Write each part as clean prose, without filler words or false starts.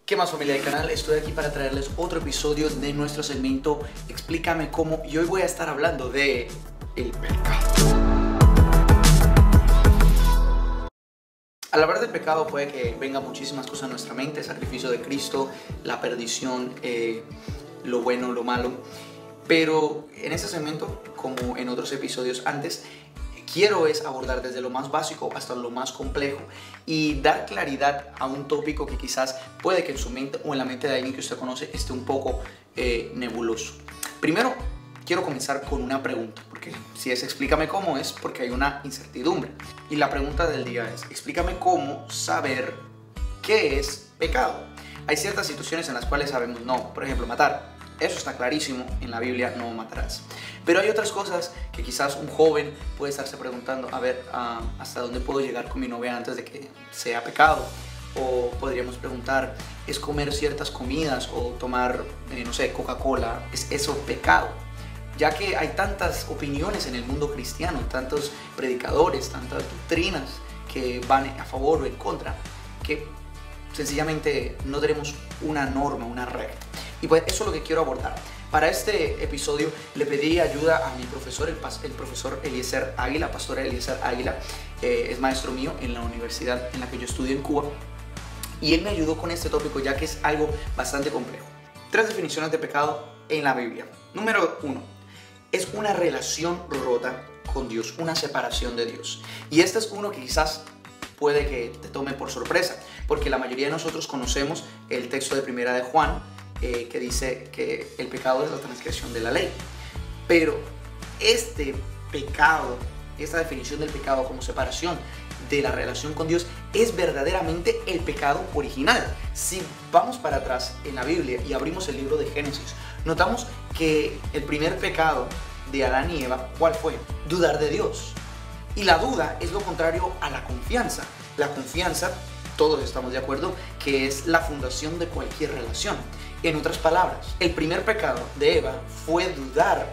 ¿Qué más, familia del canal? Estoy aquí para traerles otro episodio de nuestro segmento Explícame Cómo, y hoy voy a estar hablando de el pecado. Al hablar del pecado puede que vengan muchísimas cosas a nuestra mente: el sacrificio de Cristo, la perdición, lo bueno, lo malo. Pero en este segmento, como en otros episodios antes, quiero abordar desde lo más básico hasta lo más complejo y dar claridad a un tópico que quizás puede que en su mente o en la mente de alguien que usted conoce esté un poco nebuloso. Primero, quiero comenzar con una pregunta, porque si es explícame cómo, es porque hay una incertidumbre. Y la pregunta del día es: explícame cómo saber qué es pecado. Hay ciertas situaciones en las cuales sabemos no, por ejemplo, matar. Eso está clarísimo, en la Biblia no matarás. Pero hay otras cosas que quizás un joven puede estarse preguntando: a ver, ¿hasta dónde puedo llegar con mi novia antes de que sea pecado? O podríamos preguntar: ¿es comer ciertas comidas o tomar, no sé, Coca-Cola, es eso pecado? Ya que hay tantas opiniones en el mundo cristiano, tantos predicadores, tantas doctrinas que van a favor o en contra, que sencillamente no tenemos una norma, una regla. Y pues eso es lo que quiero abordar. Para este episodio le pedí ayuda a mi profesor, el profesor Eliezer Águila, pastor Eliezer Águila. Es maestro mío en la universidad en la que yo estudio en Cuba. Y él me ayudó con este tópico, ya que es algo bastante complejo. 3 definiciones de pecado en la Biblia. Número 1. Es una relación rota con Dios, una separación de Dios. Y este es uno que quizás puede que te tome por sorpresa, porque la mayoría de nosotros conocemos el texto de Primera de Juan, que dice que el pecado es la transgresión de la ley. Pero este pecado, esta definición del pecado como separación de la relación con Dios, es verdaderamente el pecado original. Si vamos para atrás en la Biblia y abrimos el libro de Génesis, notamos que el primer pecado de Adán y Eva, ¿cuál fue? Dudar de Dios. Y la duda es lo contrario a la confianza. La confianza, todos estamos de acuerdo, que es la fundación de cualquier relación. En otras palabras, el primer pecado de Eva fue dudar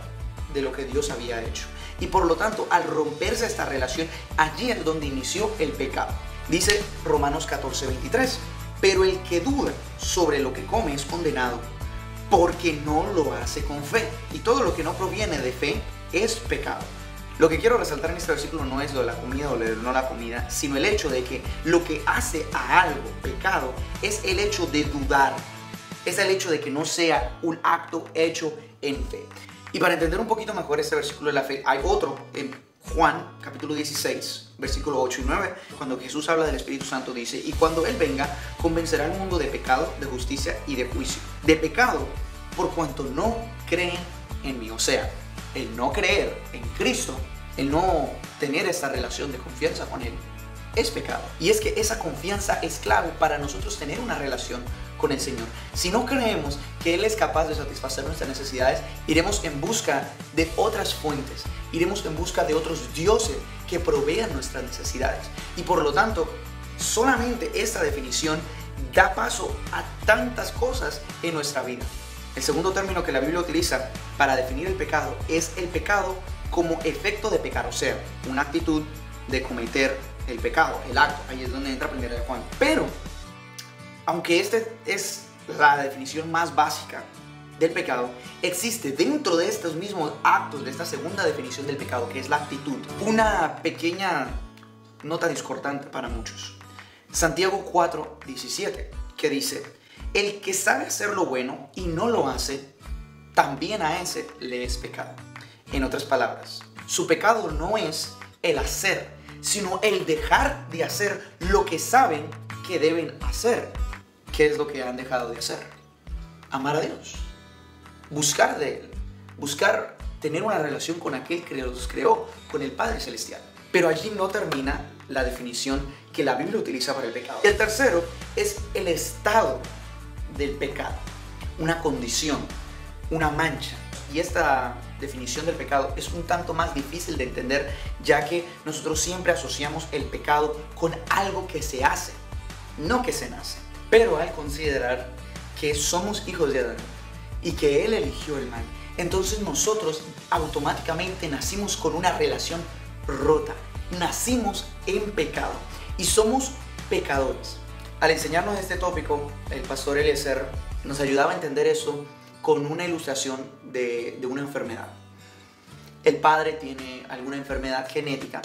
de lo que Dios había hecho. Y por lo tanto, al romperse esta relación, allí es donde inició el pecado. Dice Romanos 14:23, pero el que duda sobre lo que come es condenado, porque no lo hace con fe. Y todo lo que no proviene de fe es pecado. Lo que quiero resaltar en este versículo no es lo de la comida o lo de no la comida, sino el hecho de que lo que hace a algo pecado es el hecho de dudar. Es el hecho de que no sea un acto hecho en fe. Y para entender un poquito mejor este versículo de la fe, hay otro en Juan capítulo 16, versículo 8 y 9, cuando Jesús habla del Espíritu Santo, dice: y cuando Él venga, convencerá al mundo de pecado, de justicia y de juicio. De pecado, por cuanto no creen en mí. O sea, el no creer en Cristo, el no tener esta relación de confianza con Él, es pecado. Y es que esa confianza es clave para nosotros tener una relación con el Señor. Si no creemos que Él es capaz de satisfacer nuestras necesidades, iremos en busca de otras fuentes, iremos en busca de otros dioses que provean nuestras necesidades. Y por lo tanto, solamente esta definición da paso a tantas cosas en nuestra vida. El segundo término que la Biblia utiliza para definir el pecado es el pecado como efecto de pecar, o sea, una actitud de cometer el pecado, el acto. Ahí es donde entra Primera de Juan. Pero, aunque esta es la definición más básica del pecado, existe dentro de estos mismos actos, de esta segunda definición del pecado, que es la actitud, una pequeña nota discordante para muchos. Santiago 4:17, que dice: el que sabe hacer lo bueno y no lo hace, también a ese le es pecado. En otras palabras, su pecado no es el hacer, sino el dejar de hacer lo que saben que deben hacer. ¿Qué es lo que han dejado de hacer? Amar a Dios, buscar de Él, buscar tener una relación con aquel que los creó, con el Padre Celestial. Pero allí no termina la definición que la Biblia utiliza para el pecado. El tercero es el estado del pecado, una condición, una mancha. Y esta definición del pecado es un tanto más difícil de entender, ya que nosotros siempre asociamos el pecado con algo que se hace, no que se nace. Pero al considerar que somos hijos de Adán y que Él eligió el mal, entonces nosotros automáticamente nacimos con una relación rota, nacimos en pecado y somos pecadores. Al enseñarnos este tópico, el pastor Eliezer nos ayudaba a entender eso con una ilustración de una enfermedad. El padre tiene alguna enfermedad genética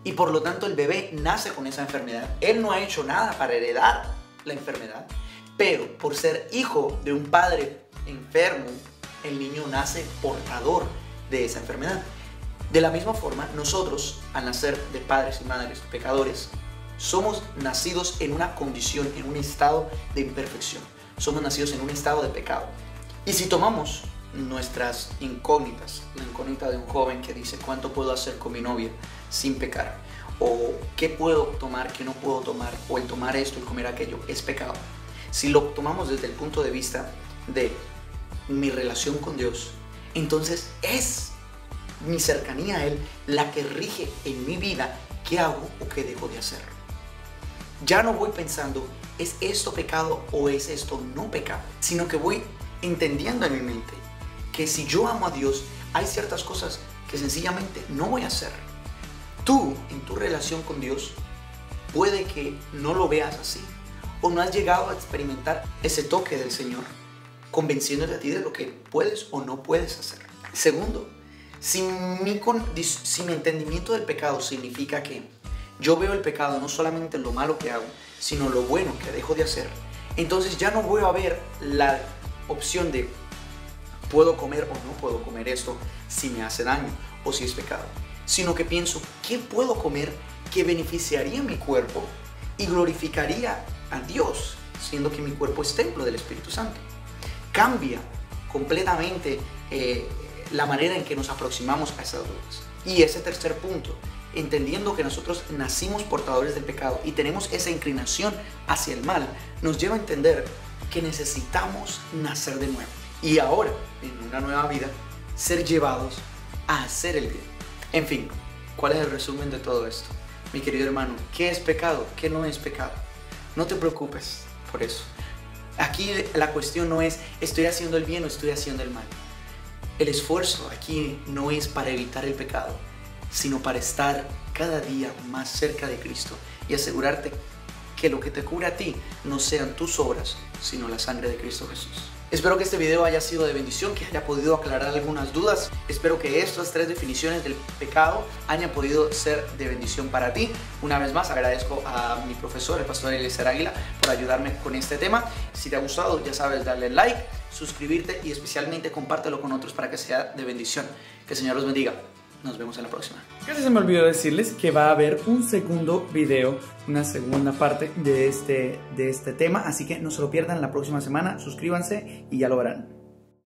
y por lo tanto el bebé nace con esa enfermedad. Él no ha hecho nada para heredar la enfermedad, pero por ser hijo de un padre enfermo, el niño nace portador de esa enfermedad. De la misma forma, nosotros, al nacer de padres y madres pecadores, somos nacidos en una condición, en un estado de imperfección. Somos nacidos en un estado de pecado. Y si tomamos nuestras incógnitas, la incógnita de un joven que dice ¿cuánto puedo hacer con mi novia sin pecar? O ¿qué puedo tomar, qué no puedo tomar? O el tomar esto, el comer aquello, es pecado. Si lo tomamos desde el punto de vista de mi relación con Dios, entonces es mi cercanía a Él la que rige en mi vida qué hago o qué dejo de hacer. Ya no voy pensando, ¿es esto pecado o es esto no pecado? Sino que voy entendiendo en mi mente que si yo amo a Dios, hay ciertas cosas que sencillamente no voy a hacer. Tú, en tu relación con Dios, puede que no lo veas así, o no has llegado a experimentar ese toque del Señor, convenciéndote a ti de lo que puedes o no puedes hacer. Segundo, si mi entendimiento del pecado significa que yo veo el pecado no solamente en lo malo que hago, sino lo bueno que dejo de hacer, entonces ya no voy a ver la opción de puedo comer o no puedo comer esto si me hace daño o si es pecado, sino que pienso ¿qué puedo comer que beneficiaría mi cuerpo y glorificaría a Dios, siendo que mi cuerpo es templo del Espíritu Santo? Cambia completamente la manera en que nos aproximamos a esas dudas. Y ese tercer punto, entendiendo que nosotros nacimos portadores del pecado y tenemos esa inclinación hacia el mal, nos lleva a entender que necesitamos nacer de nuevo y ahora, en una nueva vida, ser llevados a hacer el bien. En fin, ¿cuál es el resumen de todo esto? Mi querido hermano, ¿qué es pecado? ¿Qué no es pecado? No te preocupes por eso. Aquí la cuestión no es estoy haciendo el bien o estoy haciendo el mal. El esfuerzo aquí no es para evitar el pecado, sino para estar cada día más cerca de Cristo y asegurarte que lo que te cura a ti no sean tus obras, sino la sangre de Cristo Jesús. Espero que este video haya sido de bendición, que haya podido aclarar algunas dudas. Espero que estas 3 definiciones del pecado hayan podido ser de bendición para ti. Una vez más agradezco a mi profesor, el pastor Eliezer Águila, por ayudarme con este tema. Si te ha gustado, ya sabes, darle like, suscribirte y especialmente compártelo con otros para que sea de bendición. Que el Señor los bendiga. Nos vemos en la próxima. Casi se me olvidó decirles que va a haber un segundo video, una segunda parte de este tema, así que no se lo pierdan la próxima semana, suscríbanse y ya lo verán.